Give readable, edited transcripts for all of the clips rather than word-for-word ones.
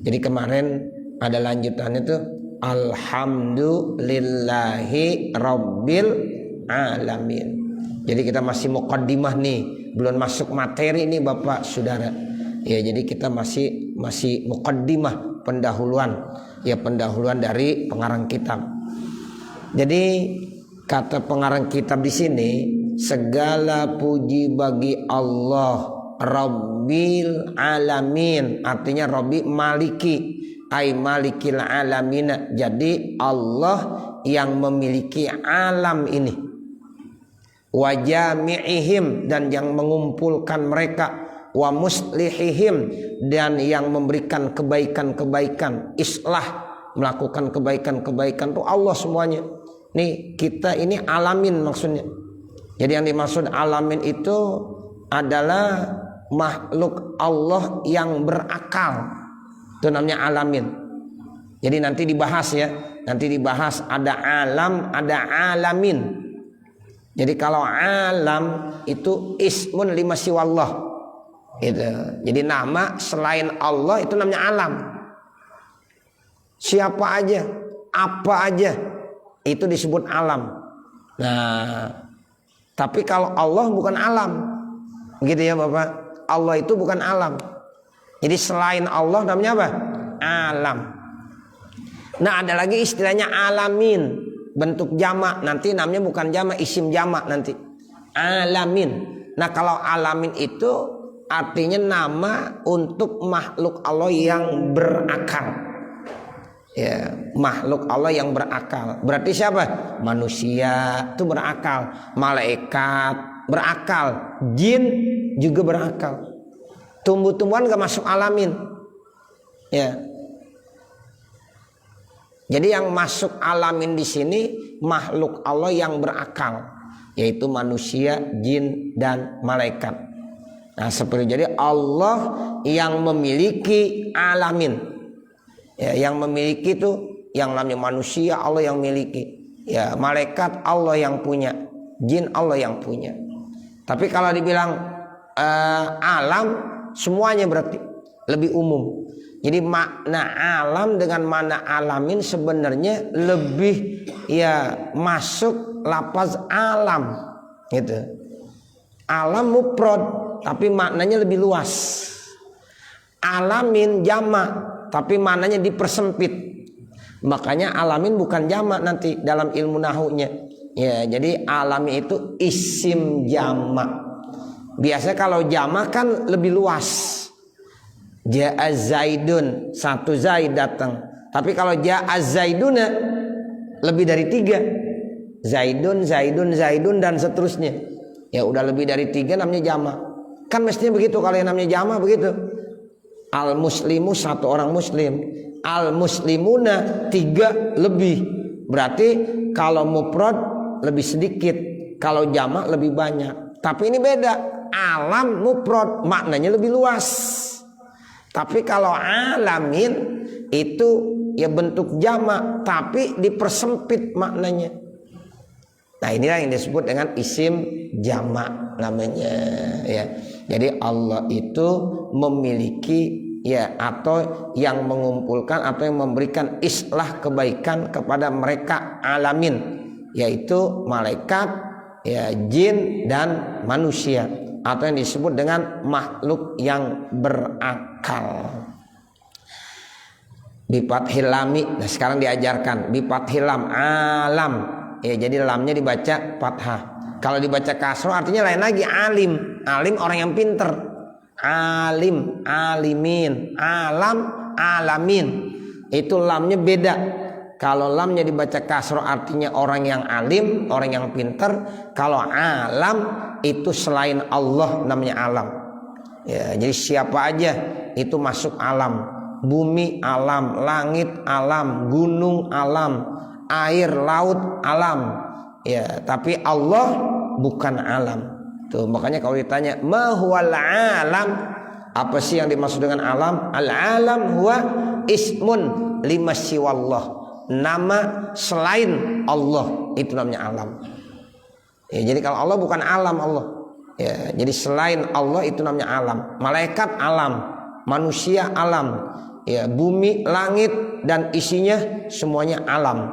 Jadi kemarin ada lanjutannya tuh alhamdulillahi rabbil alamin. Jadi kita masih muqaddimah nih, belum masuk materi nih Bapak Saudara. Ya, jadi kita masih muqaddimah, pendahuluan. Ya, pendahuluan dari pengarang kitab. Jadi kata pengarang kitab di sini, segala puji bagi Allah Rabbil alamin, artinya Rabbi maliki, ay malikil alamin. Jadi Allah yang memiliki alam ini. Wa jami'ihim, dan yang mengumpulkan mereka. Wa muslihihim, dan yang memberikan kebaikan-kebaikan. Islah, melakukan kebaikan-kebaikan itu Allah semuanya. Nih kita ini alamin maksudnya. Jadi yang dimaksud alamin itu adalah makhluk Allah yang berakal, itu namanya alamin. Jadi nanti dibahas ya, nanti dibahas ada alam, ada alamin. Jadi kalau alam itu ismun lima siwallah gitu. Jadi nama selain Allah itu namanya alam. Siapa aja, apa aja itu disebut alam. Nah, tapi kalau Allah bukan alam, gitu ya Bapak. Allah itu bukan alam. Jadi selain Allah namanya apa? Alam. Nah, ada lagi istilahnya alamin, bentuk jamak. Nanti namanya bukan jamak, isim jamak nanti. Alamin. Nah, kalau alamin itu artinya nama untuk makhluk Allah yang berakal. Ya, makhluk Allah yang berakal. Berarti siapa? Manusia itu berakal, malaikat berakal, jin juga berakal. Tumbuh-tumbuhan gak masuk alamin. Ya. Jadi yang masuk alamin di sini makhluk Allah yang berakal, yaitu manusia, jin dan malaikat. Nah, seperti jadi Allah yang memiliki alamin. Ya, yang memiliki itu yang namanya manusia Allah yang miliki. Ya, malaikat Allah yang punya, jin Allah yang punya. Tapi kalau dibilang alam semuanya berarti lebih umum. Jadi makna alam dengan makna alamin sebenarnya lebih ya masuk lafaz alam gitu. Alam mufrad tapi maknanya lebih luas. Alamin jamak tapi maknanya dipersempit. Makanya alamin bukan jamak nanti dalam ilmu nahunya. Ya, jadi alami itu isim jamak. Biasanya kalau jamak kan lebih luas. Ja'a Zaidun, satu Zaid datang. Tapi kalau ja'a Zaiduna lebih dari 3. Zaidun, Zaidun, Zaidun dan seterusnya. Ya udah lebih dari 3 namanya jamak. Kan mestinya begitu kalau yang namanya jamak begitu. Al muslimu satu orang muslim, al muslimuna 3 lebih. Berarti kalau mufrad lebih sedikit, kalau jamak lebih banyak. Tapi ini beda, alam mufrad maknanya lebih luas. Tapi kalau alamin itu ya bentuk jamak tapi dipersempit maknanya. Nah, inilah yang disebut dengan isim jamak namanya ya. Jadi Allah itu memiliki ya atau yang mengumpulkan atau yang memberikan islah kebaikan kepada mereka alamin, yaitu malaikat, ya jin dan manusia, atau yang disebut dengan makhluk yang berakal. Bifathil lami. Nah, sekarang diajarkan bifathil lam alam. Ya, jadi lamnya dibaca fathah. Kalau dibaca kasroh artinya lain lagi, alim. Alim orang yang pinter. Alim, alimin, alam, alamin. Itu lamnya beda. Kalau lamnya dibaca kasroh artinya orang yang alim, orang yang pinter. Kalau alam itu selain Allah namanya alam. Ya, jadi siapa aja itu masuk alam. Bumi alam, langit alam, gunung alam, air, laut alam. Ya, tapi Allah bukan alam. Tuh, makanya kalau ditanya ma huwal alam, apa sih yang dimaksud dengan alam? Al alam huwa ismun lima siwallah, nama selain Allah itu namanya alam. Ya, jadi kalau Allah bukan alam Allah. Ya, jadi selain Allah itu namanya alam. Malaikat alam, manusia alam, ya bumi, langit dan isinya semuanya alam.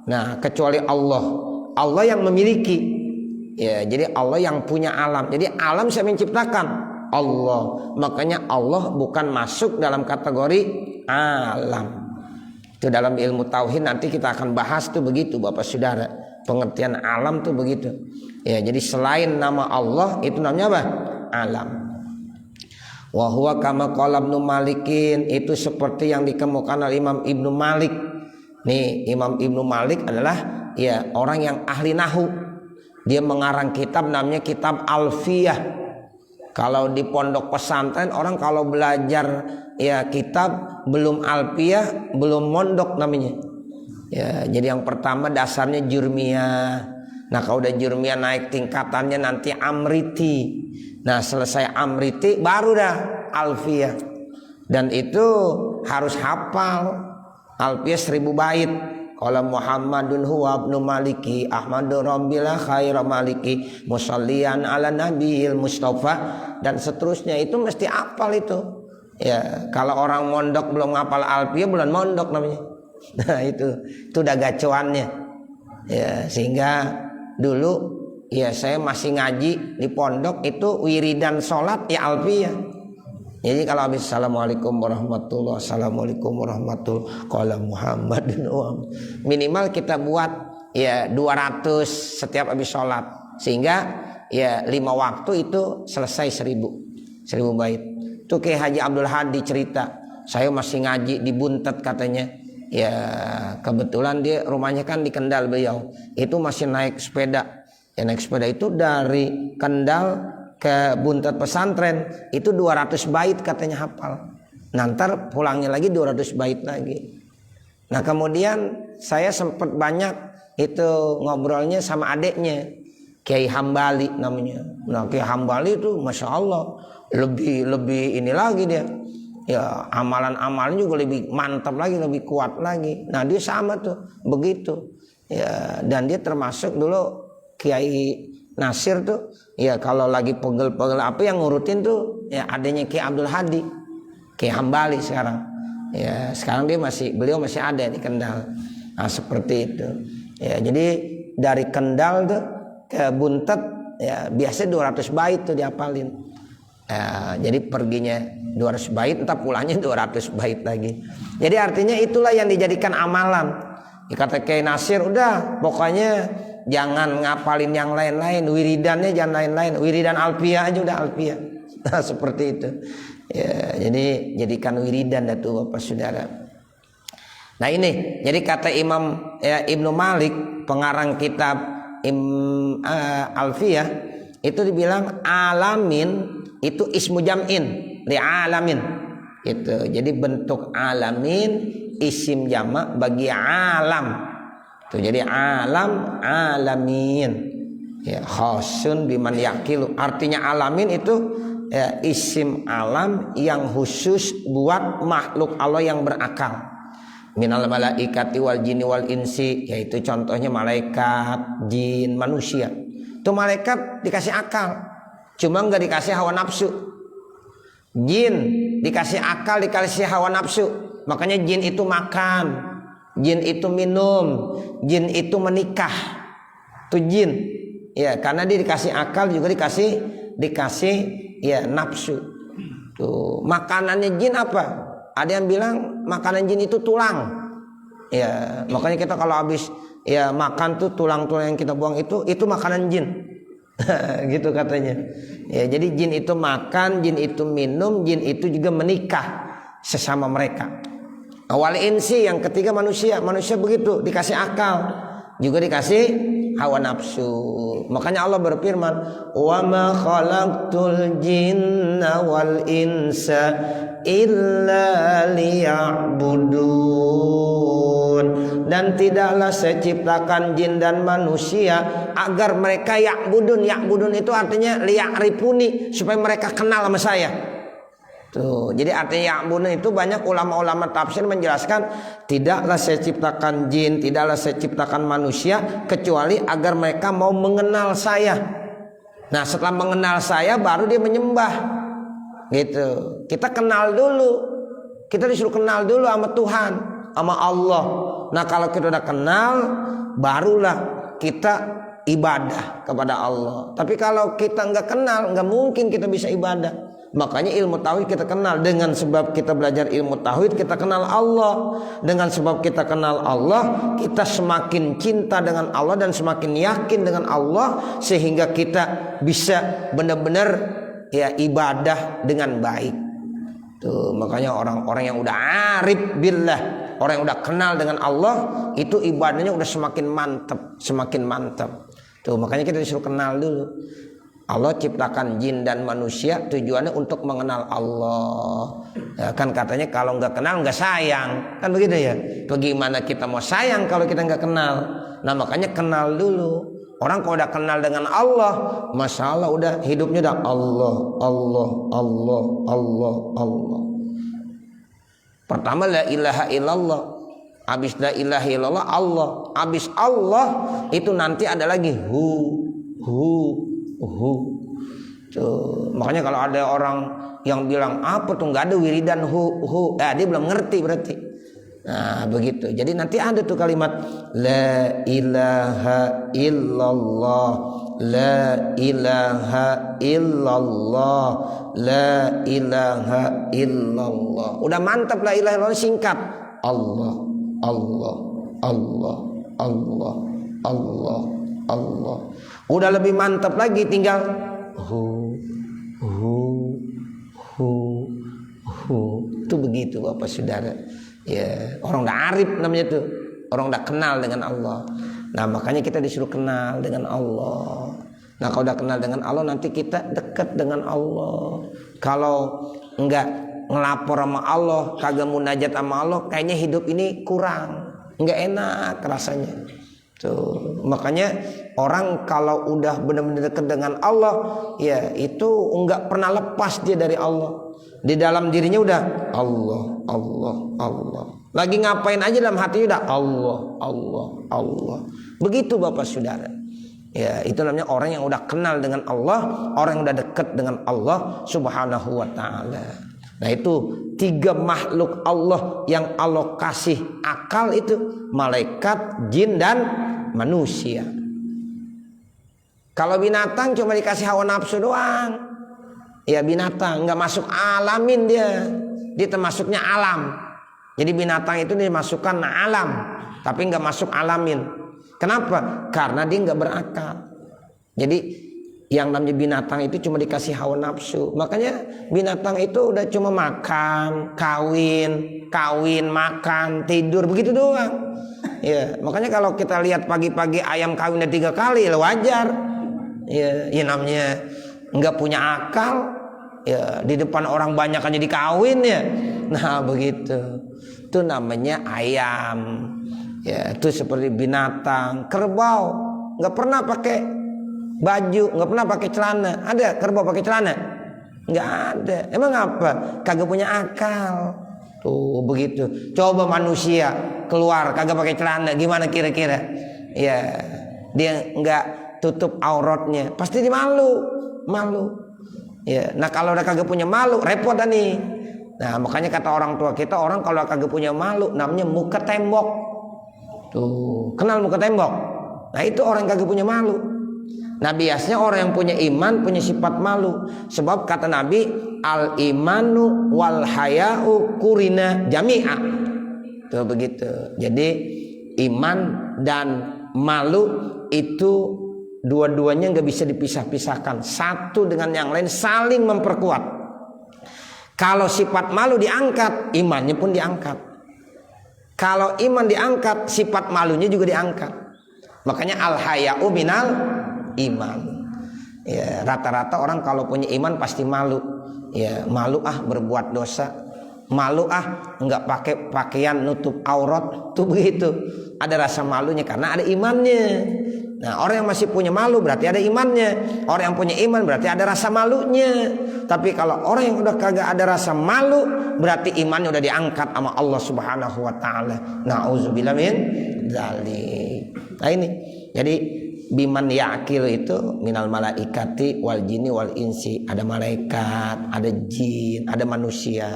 Nah, kecuali Allah. Allah yang memiliki. Ya, jadi Allah yang punya alam. Jadi alam siapa yang menciptakan? Allah. Makanya Allah bukan masuk dalam kategori alam. Itu dalam ilmu tauhid nanti kita akan bahas tuh begitu Bapak Saudara. Pengertian alam tuh begitu. Ya, jadi selain nama Allah itu namanya apa? Alam. Wa huwa kama qala Ibnu Malikin, itu seperti yang dikemukakan oleh Imam Ibnu Malik. Nih, Imam Ibnu Malik adalah ya orang yang ahli nahu. Dia mengarang kitab namanya kitab Alfiyah. Kalau di pondok pesantren orang kalau belajar ya kitab belum Alfiyah, belum mondok namanya. Ya, jadi yang pertama dasarnya Jurmiyah. Nah, kalau udah Jurmiyah naik tingkatannya nanti Amriti. Nah, selesai Amriti baru dah Alfiyah. Dan itu harus hafal. Alfiyah 1000 bait. Qala Muhammadun huwa ibnu Maliki Ahmadu Rabbil khaira maliki musallian ala nabiyil mustafa dan seterusnya. Itu mesti hafal itu. Ya, kalau orang mondok belum hafal Alfiyah bulan mondok namanya. Nah, itu udah gacoannya. Ya, sehingga dulu ya saya masih ngaji di pondok itu wiridan sholat ya Alfiyah. Jadi kalau habis assalamualaikum warahmatullahi assalamualaikum warahmatullahi qala Muhammadun minimal kita buat ya 200 setiap habis sholat sehingga ya 5 waktu itu selesai 1000 bait. Itu kayak Haji Abdul Hadi cerita, saya masih ngaji di Buntet katanya. Ya kebetulan dia rumahnya kan di Kendal, beliau itu masih naik sepeda. Ya naik sepeda itu dari Kendal ke Buntet pesantren itu 200 bait katanya hafal. Nanti pulangnya lagi 200 bait lagi. Nah, kemudian saya sempat banyak itu ngobrolnya sama adeknya Kiai Hambali namanya. Nah, Kiai Hambali itu Masya Allah lebih ini lagi dia. Ya, amalan-amalan juga lebih mantap lagi, lebih kuat lagi. Nah, dia sama tuh begitu. Ya, dan dia termasuk dulu Kiai Nasir tuh ya kalau lagi pegel-pegel apa yang ngurutin tuh ya adanya Kiai Abdul Hadi, Kiai Hambali sekarang. Ya sekarang beliau masih ada di Kendal. Nah, seperti itu. Ya jadi dari Kendal tuh ke Buntet ya biasa 200 bait tuh diapalin. Ya, jadi perginya 200 bait, entar pulangnya 200 bait lagi. Jadi artinya itulah yang dijadikan amalan. Kata Kiai Nasir udah pokoknya jangan ngapalin yang lain-lain, wiridannya jangan lain-lain, wiridan Alfiyah aja udah Alfiyah. Nah, seperti itu. Ya, jadi jadikan wiridan dah tuh Bapak Saudara. Nah, ini jadi kata Imam ya, Ibnu Malik pengarang kitab Alfiyah itu dibilang alamin itu ismu jam'in li alamin. Itu. Jadi bentuk alamin isim jamak bagi alam. Tuh, jadi alam alamin ya khasun biman yakilu, artinya alamin itu ya, isim alam yang khusus buat makhluk Allah yang berakal. Minal malaikati wal jinni wal insi, yaitu contohnya malaikat, jin, manusia. Tuh malaikat dikasih akal, cuma nggak dikasih hawa nafsu. Jin dikasih akal, dikasih hawa nafsu. Makanya jin itu makan, jin itu minum, jin itu menikah. Tuh jin. Ya, karena dia dikasih akal juga dikasih ya nafsu. Tuh, makanannya jin apa? Ada yang bilang makanan jin itu tulang. Ya, makanya kita kalau habis ya makan tuh tulang-tulang yang kita buang itu makanan jin. Gitu katanya. Ya, jadi jin itu makan, jin itu minum, jin itu juga menikah sesama mereka. Awal insi, yang ketiga manusia begitu dikasih akal juga dikasih hawa nafsu. Makanya Allah berfirman wa ma khalaqtul jinna wal insa illa liya'budun, dan tidaklah saya ciptakan jin dan manusia agar mereka ya'budun itu artinya liya'rifuni, supaya mereka kenal sama saya. Tuh, jadi artinya ya'budun itu banyak ulama-ulama tafsir menjelaskan tidaklah saya ciptakan jin, tidaklah saya ciptakan manusia kecuali agar mereka mau mengenal saya. Nah, setelah mengenal saya baru dia menyembah. Gitu. Kita kenal dulu. Kita disuruh kenal dulu sama Tuhan, sama Allah. Nah kalau kita udah kenal, barulah kita ibadah kepada Allah. Tapi kalau kita nggak kenal, nggak mungkin kita bisa ibadah. Makanya ilmu tauhid kita kenal. Dengan sebab kita belajar ilmu tauhid, kita kenal Allah. Dengan sebab kita kenal Allah, kita semakin cinta dengan Allah dan semakin yakin dengan Allah, sehingga kita bisa benar-benar ya ibadah dengan baik. Tuh, makanya orang-orang yang udah arif billah, orang yang udah kenal dengan Allah, itu ibadahnya udah semakin mantap, semakin mantap. Tuh, makanya kita disuruh kenal dulu. Allah ciptakan jin dan manusia tujuannya untuk mengenal Allah. Ya, kan katanya kalau nggak kenal nggak sayang, kan begitu ya. Bagaimana kita mau sayang kalau kita nggak kenal? Nah makanya kenal dulu. Orang kalau udah kenal dengan Allah, masya Allah udah hidupnya udah Allah, Allah, Allah, Allah, Allah. Pertama la ilaha illallah. Habis la ilaha illallah Allah. Habis Allah itu nanti ada lagi hu. Tuh, makanya kalau ada orang yang bilang apa tuh nggak ada wiridan hu, dia belum ngerti berarti. Nah begitu. Jadi nanti ada tuh kalimat la ilaha illallah, la ilaha illallah, la ilaha illallah. Udah mantap la ilaha illallah, singkat. Allah, Allah, Allah, Allah, Allah, Allah. Udah lebih mantap lagi, tinggal hu. Itu begitu Bapak Saudara. Ya, orang udah arif namanya tuh. Orang udah kenal dengan Allah. Nah, makanya kita disuruh kenal dengan Allah. Nah, kalau udah kenal dengan Allah, nanti kita dekat dengan Allah. Kalau enggak ngelapor sama Allah, kagak munajat sama Allah, kayaknya hidup ini kurang, enggak enak rasanya. Tuh, makanya orang kalau udah benar-benar dekat dengan Allah, ya itu enggak pernah lepas dia dari Allah. Di dalam dirinya udah Allah, Allah, Allah. Lagi ngapain aja dalam hatinya udah Allah, Allah, Allah. Begitu Bapak Saudara. Ya, itu namanya orang yang udah kenal dengan Allah, orang yang udah dekat dengan Allah Subhanahu wa taala. Nah, itu 3 makhluk Allah yang Allah kasih akal itu, malaikat, jin dan manusia. Kalau binatang cuma dikasih hawa nafsu doang. Ya binatang nggak masuk alamin dia termasuknya alam. Jadi binatang itu dimasukkan alam, tapi nggak masuk alamin. Kenapa? Karena dia nggak berakal. Jadi yang namanya binatang itu cuma dikasih hawa nafsu. Makanya binatang itu udah cuma makan, kawin, makan, tidur, begitu doang. Ya, makanya kalau kita lihat pagi-pagi ayam kawinnya 3 kali, ya wajar. Ya namanya nggak punya akal. Ya, di depan orang banyak aja dikawin ya. Nah, begitu. Itu namanya ayam. Ya, itu seperti binatang. Kerbau nggak pernah pakai baju, nggak pernah pakai celana. Ada kerbau pakai celana? Nggak ada. Emang apa? Kagak punya akal. Tuh begitu. Coba manusia keluar kagak pakai celana, gimana kira-kira? Ya, dia nggak tutup auratnya, pasti dia malu. Ya, nah kalau udah kagak punya malu, repot dah nih. Nah makanya kata orang tua kita, orang kalau kagak punya malu, namanya muka tembok. Tuh, kenal muka tembok? Nah itu orang yang kagak punya malu. Nah biasanya orang yang punya iman punya sifat malu. Sebab kata Nabi, al imanu wal haya'u kurina jami'a. Tuh begitu. Jadi iman dan malu itu dua-duanya nggak bisa dipisah-pisahkan. Satu dengan yang lain saling memperkuat. Kalau sifat malu diangkat, imannya pun diangkat. Kalau iman diangkat, sifat malunya juga diangkat. Makanya al haya'u minal iman. Ya, rata-rata orang kalau punya iman pasti malu. Ya, malu berbuat dosa. Malu nggak pakai pakaian nutup aurat. Tuh begitu. Ada rasa malunya karena ada imannya. Nah, orang yang masih punya malu berarti ada imannya. Orang yang punya iman berarti ada rasa malunya. Tapi kalau orang yang udah kagak ada rasa malu, berarti imannya udah diangkat sama Allah Subhanahu wa taala. Nauzubillah min dzalik. Nah ini. Jadi biman ya'kil itu minal malaikati wal jinni wal insi. Ada malaikat, ada jin, ada manusia.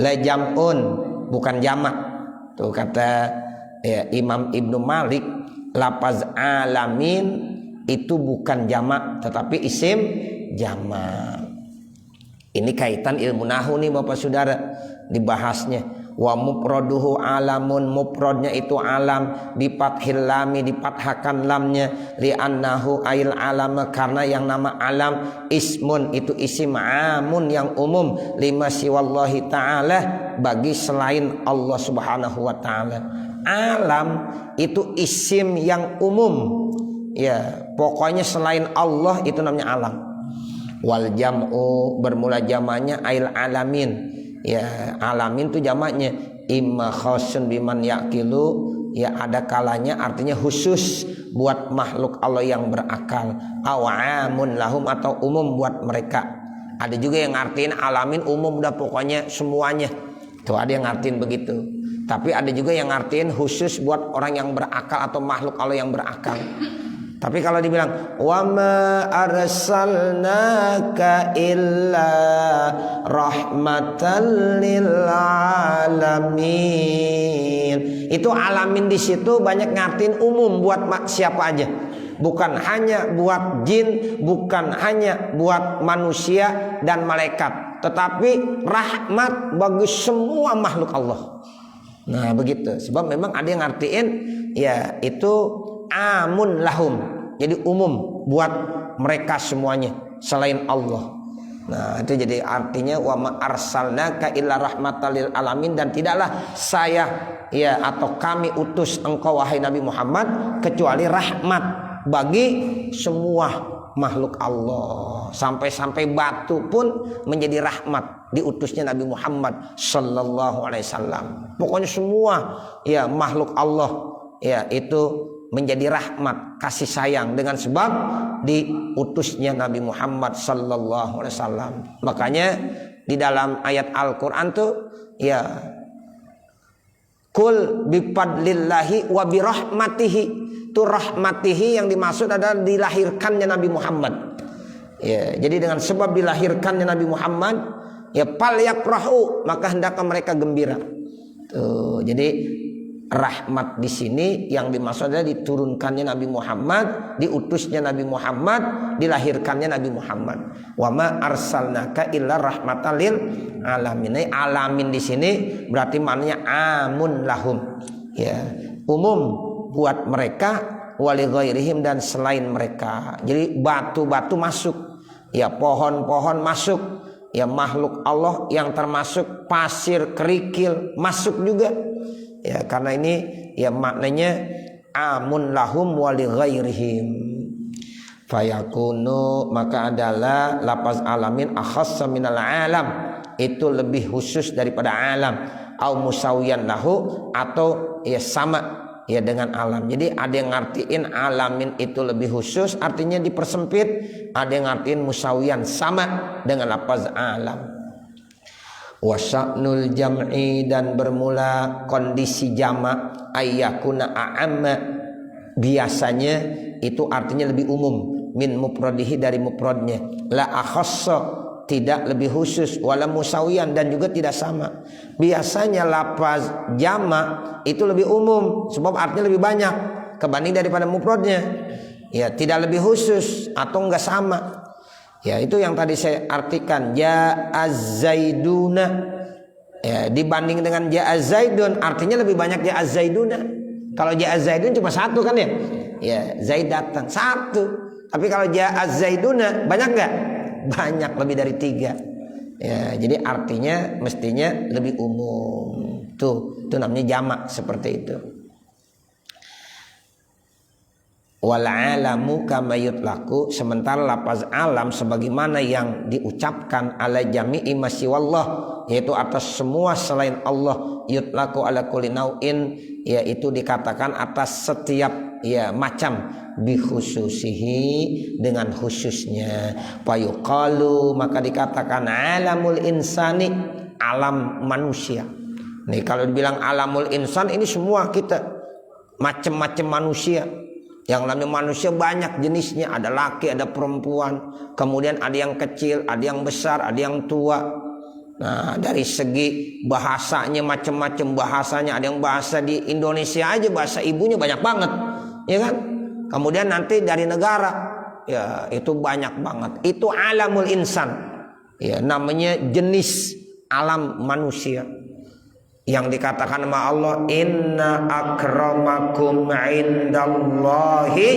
La jam'un, bukan jamak. Tuh kata ya, Imam Ibnu Malik, lafaz alamin itu bukan jamak tetapi isim jamak. Ini kaitan ilmu nahwu nih Bapak Saudara dibahasnya. Wa mufraduhu alamun, mufradnya itu alam, bi fathil lami, difathahkan lamnya, li annahu ail alama, karena yang nama alam ismun itu isim amun yang umum, lima siwallahi ta'ala, bagi selain Allah Subhanahu wa ta'ala. Alam itu isim yang umum, ya pokoknya selain Allah itu namanya alam. Wal jam'u, bermula jamaknya ail alamin, ya alamin itu jamaknya imma khasun biman yaqilu, ya ada kalanya artinya khusus buat makhluk Allah yang berakal, awamun lahum, atau umum buat mereka. Ada juga yang ngartiin alamin umum udah pokoknya semuanya, tuh ada yang ngartiin begitu. Tapi ada juga yang ngartiin khusus buat orang yang berakal atau makhluk Allah yang berakal. Tapi kalau dibilang wa ma arsalnaka illa rahmatan lil alamin, itu alamin di situ banyak ngartiin umum buat siapa aja, bukan hanya buat jin, bukan hanya buat manusia dan malaikat, tetapi rahmat bagi semua makhluk Allah. Nah begitu, sebab memang ada yang ngartiin ya itu amun lahum, jadi umum buat mereka semuanya selain Allah. Nah itu jadi artinya wa ma arsalnaka illa rahmatan lil alamin, dan tidaklah saya ya atau kami utus engkau wahai Nabi Muhammad kecuali rahmat bagi semua makhluk Allah. Sampai-sampai batu pun menjadi rahmat diutusnya Nabi Muhammad sallallahu alaihi wasallam. Pokoknya semua ya makhluk Allah ya itu menjadi rahmat, kasih sayang dengan sebab diutusnya Nabi Muhammad sallallahu alaihi wasallam. Makanya di dalam ayat Al-Qur'an tuh ya kul bifadlillahi wa birahmatihi, itu rahmatihi yang dimaksud adalah dilahirkannya Nabi Muhammad. Ya, jadi dengan sebab dilahirkannya Nabi Muhammad ya falyafrahu, maka hendaklah mereka gembira. Tuh, jadi rahmat di sini yang dimaksud adalah diturunkannya Nabi Muhammad, diutusnya Nabi Muhammad, dilahirkannya Nabi Muhammad. Wa ma arsalnaka illa rahmatan lil alamin. Alamin di sini berarti maknanya amun lahum, ya umum buat mereka, wali ghairihim, dan selain mereka. Jadi batu-batu masuk, ya pohon-pohon masuk, ya makhluk Allah yang termasuk pasir kerikil masuk juga. Ya karena ini ya maknanya amun lahum wa li ghairihim. Fayakunu, maka adalah lafaz alamin akhassa minal alam, itu lebih khusus daripada alam, au musawiyan lahu, atau ya sama ya dengan alam. Jadi ada yang ngartiin alamin itu lebih khusus artinya dipersempit, ada yang ngartiin musawiyan sama dengan lafaz alam. Wasa'nul jam'i, dan bermula kondisi jamak ayyakuna a'amma, biasanya itu artinya lebih umum, min mufradihi, dari mufradnya, la akhassa, tidak lebih khusus, wala musawiyan, dan juga tidak sama. Biasanya lafaz jamak itu lebih umum sebab artinya lebih banyak kebanding daripada mufradnya, ya tidak lebih khusus atau enggak sama. Ya itu yang tadi saya artikan, ja'az zaiduna, ya dibanding dengan ja'az zaidun artinya lebih banyak ja'az zaiduna. Kalau ja'az zaidun cuma satu kan ya, ya Zaid datang satu. Tapi kalau ja'az zaiduna banyak nggak? Banyak, lebih dari 3. Ya jadi artinya mestinya lebih umum. Tuh itu namanya jamak seperti itu. Wal alamu kama yutlaku, sementara lafaz alam sebagaimana yang diucapkan ala jami'i masiwallah, yaitu atas semua selain Allah, yutlaku ala kulli nau'in, yaitu dikatakan atas setiap ya macam, bi khususihi, dengan khususnya. Fayuqalu, maka dikatakan alamul insani, alam manusia. Nih kalau dibilang alamul insan, ini semua kita, macam-macam manusia. Yang namanya manusia banyak jenisnya, ada laki, ada perempuan, kemudian ada yang kecil, ada yang besar, ada yang tua. Nah, dari segi bahasanya macam-macam bahasanya, ada yang bahasa di Indonesia aja bahasa ibunya banyak banget, ya kan? Kemudian nanti dari negara, ya itu banyak banget. Itu alamul insan, ya namanya jenis alam manusia. Yang dikatakan sama Allah, inna akramakum indallahi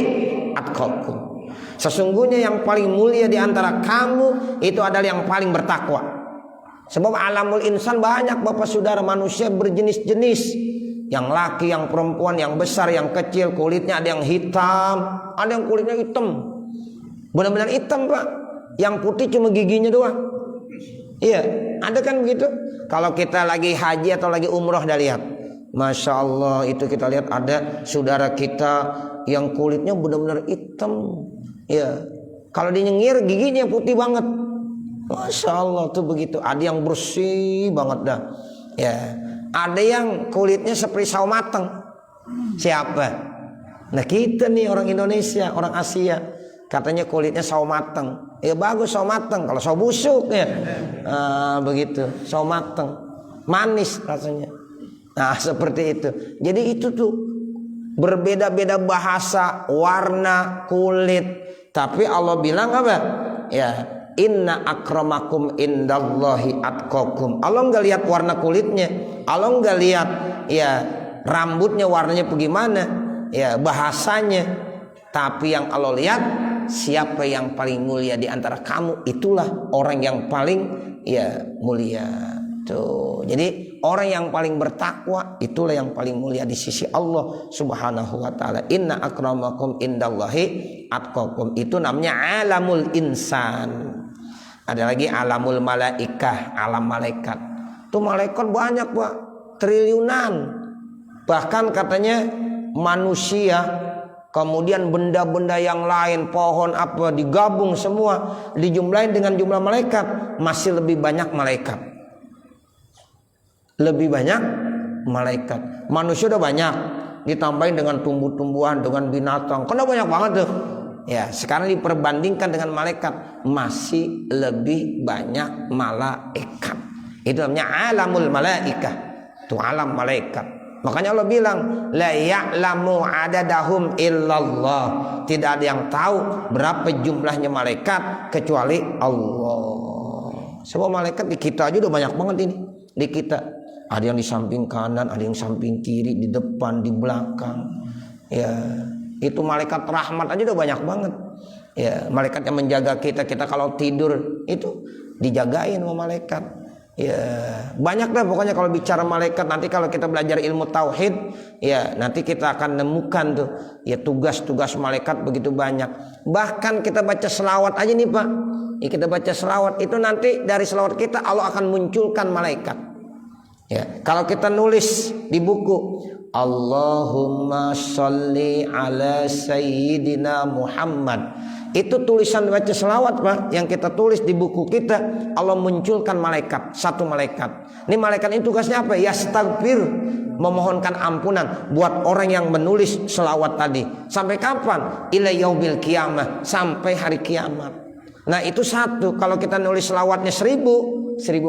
atqakum. Sesungguhnya yang paling mulia di antara kamu itu adalah yang paling bertakwa. Sebab alamul insan banyak bapak saudara, manusia berjenis-jenis. Yang laki, yang perempuan, yang besar, yang kecil. Kulitnya ada yang hitam, ada yang kulitnya hitam, benar-benar hitam pak. Yang putih cuma giginya doang. Iya, ada kan begitu. Kalau kita lagi haji atau lagi umroh dah lihat, Masya Allah, itu kita lihat ada saudara kita yang kulitnya benar-benar hitam. Ya, kalau dinyengir giginya putih banget. Masya Allah tuh begitu. Ada yang bersih banget dah. Ya, ada yang kulitnya seperti sawo mateng. Siapa? Nah kita nih orang Indonesia, orang Asia, katanya kulitnya sawo mateng. Ya bagus sawo mateng. Kalau sawo busuk ya, begitu. Sawo mateng, manis rasanya. Nah seperti itu. Jadi itu tuh berbeda-beda bahasa, warna, kulit. Tapi Allah bilang apa? Ya, inna akramakum indallahi atqakum. Allah nggak lihat warna kulitnya, Allah nggak lihat ya rambutnya warnanya bagaimana, ya bahasanya. Tapi yang Allah lihat, siapa yang paling mulia di antara kamu, itulah orang yang paling ya mulia. Tuh. Jadi orang yang paling bertakwa itulah yang paling mulia di sisi Allah Subhanahu wa taala. Inna akramakum indallahi atqakum. Itu namanya alamul insan. Ada lagi alamul malaikah, alam malaikat. Tuh malaikat banyak pak, triliunan. Bahkan katanya manusia, kemudian benda-benda yang lain, pohon apa digabung semua, dijumlahin dengan jumlah malaikat, masih lebih banyak malaikat. Lebih banyak malaikat. Manusia udah banyak, ditambahin dengan tumbuh-tumbuhan, dengan binatang, karena banyak banget tuh. Ya, sekarang diperbandingkan dengan malaikat, masih lebih banyak malaikat. Itu namanya alamul malaikah. Itu alam malaikat. Makanya Allah bilang, la ya'lamu adadahum illallah. Tidak ada yang tahu berapa jumlahnya malaikat kecuali Allah. Sebab malaikat di kita aja udah banyak banget ini. Di kita ada yang di samping kanan, ada yang samping kiri, di depan, di belakang. Ya, itu malaikat rahmat aja udah banyak banget. Ya, malaikat yang menjaga kita. Kita kalau tidur itu dijagain sama malaikat. Ya, banyak dah pokoknya kalau bicara malaikat. Nanti kalau kita belajar ilmu tauhid, ya nanti kita akan nemukan tuh ya tugas-tugas malaikat begitu banyak. Bahkan kita baca selawat aja nih Pak. Ya, kita baca selawat itu nanti dari selawat kita Allah akan munculkan malaikat. Ya, kalau kita nulis di buku Allahumma sholli ala sayyidina Muhammad, itu tulisan baca selawat Pak, yang kita tulis di buku kita, Allah munculkan malaikat, satu malaikat. Ini malaikat ini tugasnya apa? Yastaghfir, memohonkan ampunan buat orang yang menulis selawat tadi. Sampai kapan? Ila yaumil qiyamah, sampai hari kiamat. Nah itu satu. Kalau kita nulis selawatnya 1000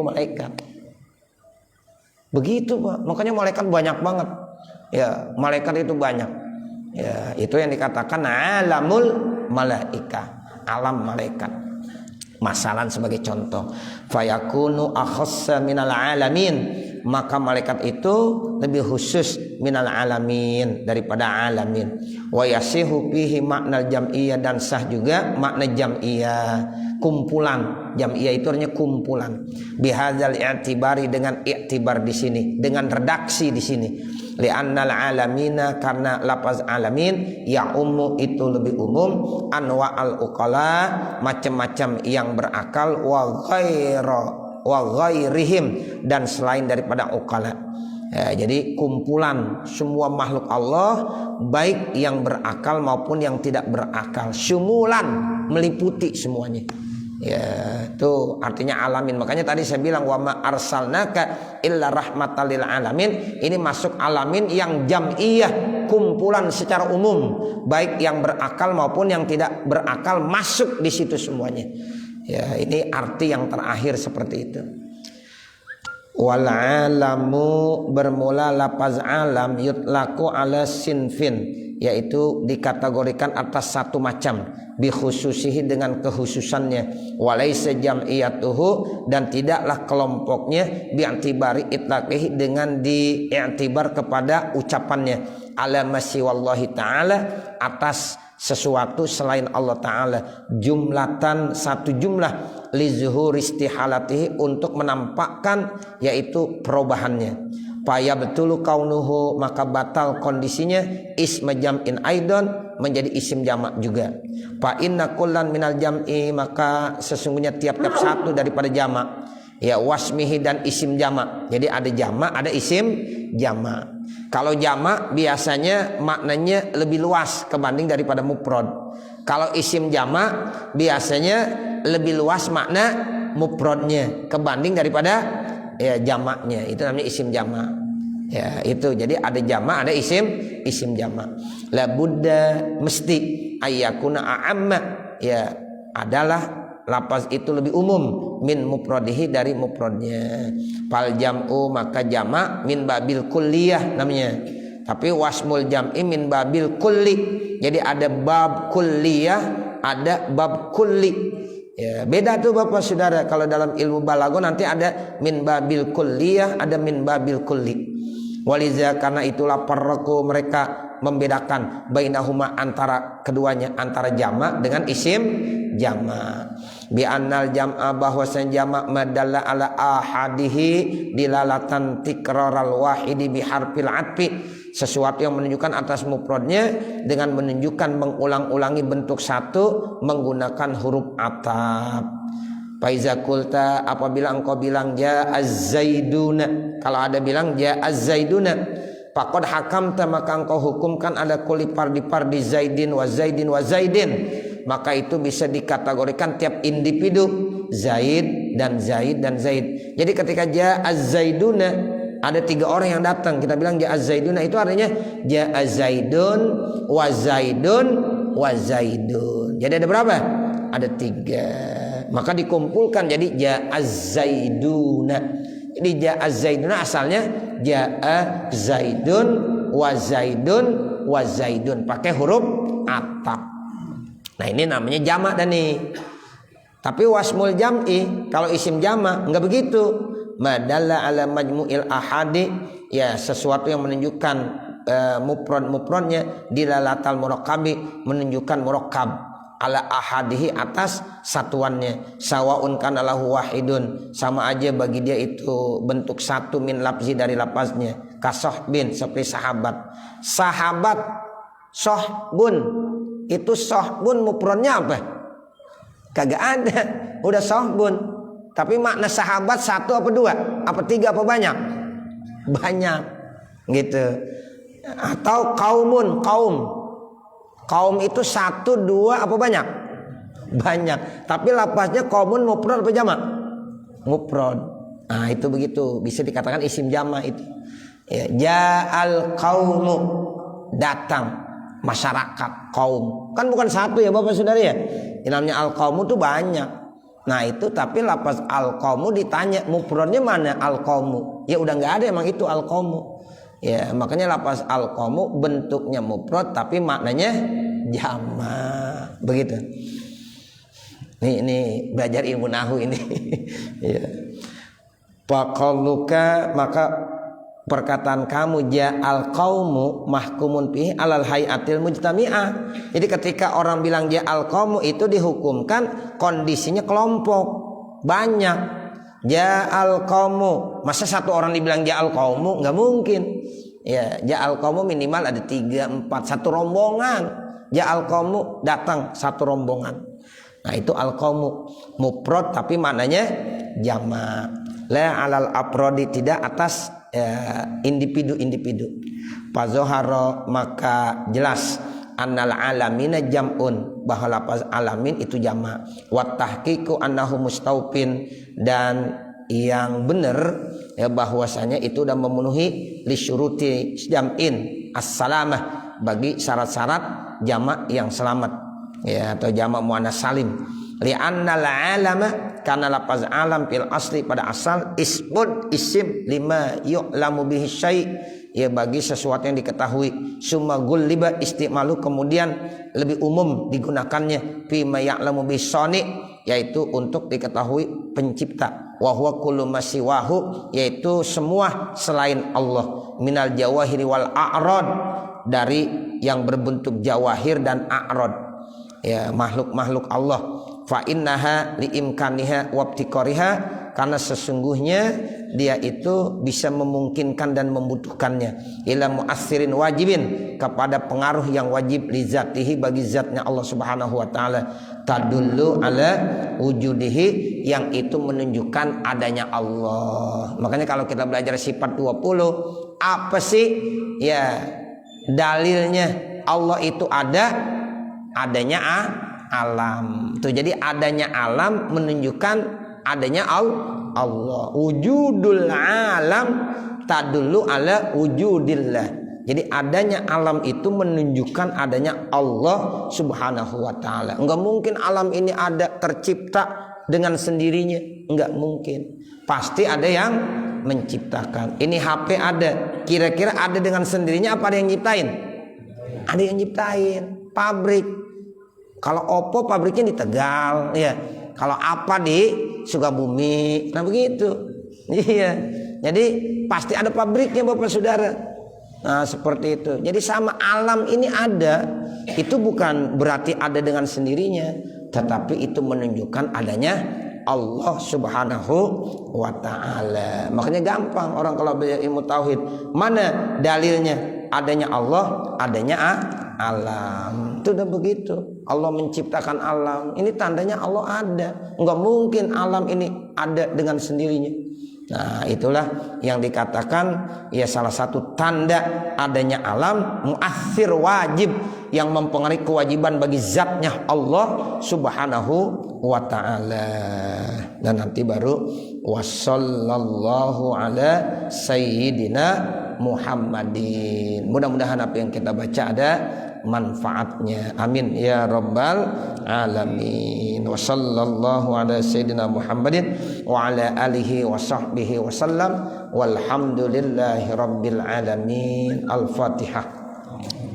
malaikat. Begitu Pak. Makanya malaikat banyak banget. Ya, malaikat itu banyak. Ya, itu yang dikatakan alamul malaikah, alam malaikat. Masalan sebagai contoh, fayakunu akhassa minal alamin, maka malaikat itu lebih khusus minal alamin, daripada alamin. Wa yasihu fihi makna jam'iyah, dan sah juga makna jam'iyah, kumpulan. Jam'iyah itu artinya kumpulan. Bihadzal i'tibari, dengan i'tibar di sini, dengan redaksi di sini. Li'annal alamina, karena lafaz alamin ya ummu, itu lebih umum, anwa al uqala, macam-macam yang berakal, wa ghairihim, dan selain daripada uqala. Ya, jadi kumpulan semua makhluk Allah, baik yang berakal maupun yang tidak berakal, sumulan, meliputi semuanya. Ya, itu artinya alamin. Makanya tadi saya bilang wa ma arsalnaka illa rahmatan lil alamin. Ini masuk alamin yang jam'iyah, kumpulan secara umum, baik yang berakal maupun yang tidak berakal masuk di situ semuanya. Ya, ini arti yang terakhir seperti itu. Wal alamu bermula lafaz alam yutlaku ala sinfin, yaitu dikategorikan atas satu macam, bi khususihi dengan kekhususannya, walaysa jam'iyatuhu dan tidaklah kelompoknya, bi i'tibari itlaqihi dengan diiktibar kepada ucapannya, ala masyiwallahi ta'ala atas sesuatu selain Allah Ta'ala, jumlatan satu jumlah, li zuhur istihalatihi untuk menampakkan yaitu perubahannya. Faya betulu kaunuhu maka batal kondisinya, isma jam'in aidon menjadi isim jamak juga. Fa inna kullan minal jam'i maka sesungguhnya tiap-tiap satu daripada jamak, ya wasmihi dan isim jamak. Jadi ada jamak ada isim jamak. Kalau jamak biasanya maknanya lebih luas kebanding daripada mufrad. Kalau isim jamak biasanya lebih luas makna mufradnya kebanding daripada ya jamaknya. Itu namanya isim jamak. Ya, itu. Jadi ada jamak ada isim jamak. La budda mesti ayyakuna a'amma, ya adalah lafaz itu lebih umum min mufradihi dari mufradnya. Fal jam'u maka jamak min babil kulliyah namanya. Tapi wasmul jam'i min babil kulli. Jadi ada bab kulliyah, ada bab kulli. Ya, beda tuh Bapak Saudara. Kalau dalam ilmu balaghah nanti ada min babil kulliyah, ada min babil kulli. Waliza karena itulah farraqu mereka membedakan bainahuma antara keduanya, antara jamak dengan isim jamak. Bi annal jam'a bahwasanya jamak madalla ala ahadihi dilalatan tikraral wahidi bi harfil atfi, sesuatu yang menunjukkan atas mufradnya dengan menunjukkan mengulang-ulangi bentuk satu menggunakan huruf ataf. Faiza kulta apabila engkau bilang ja'az zaiduna, kalau ada bilang ja'az zaiduna, faqad hakamta maka engkau hukumkan ada kulli fardi zaidin wa zaidin wa zaidin, maka itu bisa dikategorikan tiap individu zaid dan zaid dan zaid. Jadi ketika ja'az zaiduna ada 3 orang yang datang, kita bilang ja'az zaiduna, itu artinya ja'az zaidun wa zaidun wa zaidun. Jadi ada berapa? Ada 3. Maka dikumpulkan jadi ja'az zaiduna. Jadi ja'az zaiduna asalnya ja'a zaidun wa zaidun wa zaidun pakai huruf ataf. Nah ini namanya jamak dan nih. Tapi wasmul jam'i kalau isim jamak enggak begitu. Madalla ala majmu'il ahadi, ya sesuatu yang menunjukkan mufradnya, dilalatal murakkabi menunjukkan murakkab, ala ahadihi atas satuannya, sawaun kana lahu wahidun sama aja bagi dia itu bentuk satu min lafzi dari lafaznya, kasohbin seperti sahabat sohbun, itu sohbun mufradnya apa? Kagak ada, udah sohbun. Tapi makna sahabat 1 apa 2 apa 3 apa banyak? Banyak gitu. Atau kaumun, kaum itu 1 2 apa banyak? Banyak. Tapi lafaznya kaumun mufrad apa jamak? Mufrad. Nah itu begitu, bisa dikatakan isim jamak itu. Ya, ja'al qaumu, datang masyarakat, kaum. Kan bukan 1 ya Bapak Saudara ya. Yang namanya al qaumu tuh banyak. Nah itu tapi lafaz al qaumu ditanya mufradnya mana al qaumu? Ya udah enggak ada emang itu al qaumu. Ya, makanya lafaz al-qaumu bentuknya mufrad tapi maknanya jamak. Begitu. Ini belajar ilmu nahwu ini. Ya. Faqaluka maka perkataan kamu ja'al qaumu mahkumun fihi alal hayatil mujtami'ah. Jadi ketika orang bilang ja'al qaumu itu dihukumkan kondisinya kelompok banyak. Ja'al qaumu, masa 1 orang dibilang ja'al qaumu? Enggak mungkin. Ya, ja'al qaumu minimal ada 3 4 1 rombongan. Ja'al qaumu datang 1 rombongan. Nah, itu al qaumu mufrad tapi maknanya jamak. La alal afrodi, tidak atas individu-individu. Fazoharo maka jelas annal alamina jam'un, bahwa lafaz alamin itu jamak. Wa tahqiqu annahu mustaufin, dan yang benar ya bahwasanya itu sudah memenuhi li syuruti jam'in as-salamah, bagi syarat-syarat jamak yang selamat ya, atau jamak muannas salim. Li'annal alama, karena lafaz alam fil asli pada asal ismun isim lima yu'lamu bihi syai', ya bagi sesuatu yang diketahui. Summa gulliba istimalu, kemudian lebih umum digunakannya fi ma ya'lamu bihi sani', yaitu untuk diketahui pencipta. Wa huwa kullu ma siwahu, yaitu semua selain Allah. Minal jawahiri wal a'rad, dari yang berbentuk jawahir dan a'rad, ya makhluk-makhluk Allah. Fa innaha liimkaniha wabtiqariha, karena sesungguhnya dia itu bisa memungkinkan dan membutuhkannya. Ila mu'assirin wajibin, kepada pengaruh yang wajib, li zatihi, bagi zatnya Allah Subhanahu wa taala. Tadullu ala wujudihi, yang itu menunjukkan adanya Allah. Makanya kalau kita belajar sifat 20, apa sih ya dalilnya Allah itu adanya alam. Tuh, jadi adanya alam menunjukkan adanya Allah. Wujudul alam tadullu ala wujudillah. Jadi adanya alam itu menunjukkan adanya Allah Subhanahu wa taala. Enggak mungkin alam ini ada tercipta dengan sendirinya, enggak mungkin. Pasti ada yang menciptakan. Ini HP ada, kira-kira ada dengan sendirinya apa ada yang nyiptain? Ada yang nyiptain. Pabrik. Kalau Oppo pabriknya di Tegal, ya. Kalau apa di Sukabumi, nah begitu. Iya. Jadi pasti ada pabriknya Bapak Saudara. Nah seperti itu. Jadi sama alam ini ada, itu bukan berarti ada dengan sendirinya, tetapi itu menunjukkan adanya Allah Subhanahu wa ta'ala. Makanya gampang orang kalau belajar ilmu tauhid, mana dalilnya adanya Allah, adanya alam. Itu udah begitu. Allah menciptakan alam. Ini tandanya Allah ada. Enggak mungkin alam ini ada dengan sendirinya. Nah, itulah yang dikatakan ya salah satu tanda adanya alam, mu'athir wajib, yang mempengaruhi kewajiban bagi zatnya Allah Subhanahu wa ta'ala. Dan nanti baru wassallallahu ala sayyidina Muhammadin. Mudah-mudahan apa yang kita baca ada manfaatnya. Amin ya rabbal alamin. Wa sallallahu ala sayyidina Muhammadin wa ala alihi wa sahbihi wa sallam. Walhamdulillahi rabbil alamin. Al-Fatihah.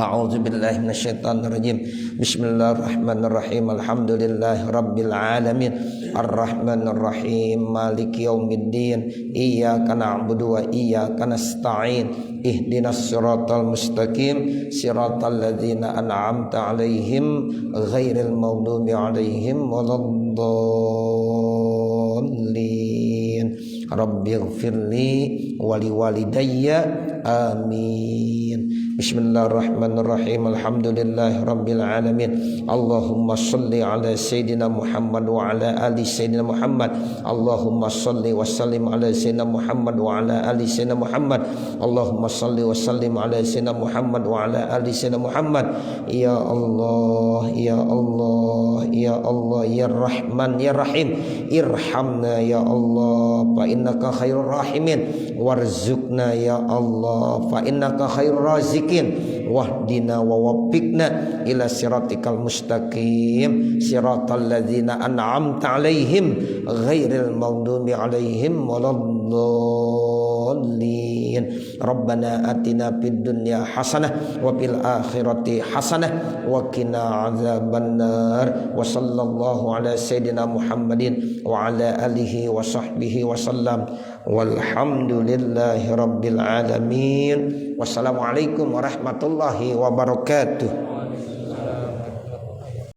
A'udzu billahi minasyaitonir rajim. Bismillahirrahmanirrahim. Alhamdulillahi rabbil alamin. Arrahmanir rahim. Maliki yaumiddin. Iyyaka na'budu wa iyyaka nasta'in. Ihdinas siratal mustaqim. Siratal ladzina an'amta 'alaihim ghairil maghdubi 'alaihim waladdallin. Rabbighfirli wa liwalidayya. Amin. Bismillahirrahmanirrahim. Alhamdulillahi rabbil alamin. Allahumma salli ala sayyidina Muhammad wa ala ali sayyidina Muhammad. Allahumma salli wa sallim ala sayyidina Muhammad wa ala ali sayyidina Muhammad. Allahumma salli wa sallim ala sayyidina Muhammad wa ala ali sayyidina Muhammad. Ya Allah, ya Allah, ya Allah, ya Rahman, ya Rahim, irhamna ya Allah, fa innaka khairur rahimin, warzuqna ya Allah, fa innaka khairur raziqin, wahdina wa waffiqna ila siratikal mustaqim, siratal ladzina an'amta 'alaihim ghairil maghdubi 'alaihim waladdallin. Rabbana atina fid dunya hasanah wa fil akhirati hasanah wa qina adzabannar. Wa sallallahu ala sayyidina Muhammadin wa ala alihi wa sahbihi wa sallam. Walhamdulillahi rabbil alamin. Wassalamualaikum warahmatullahi wabarakatuh.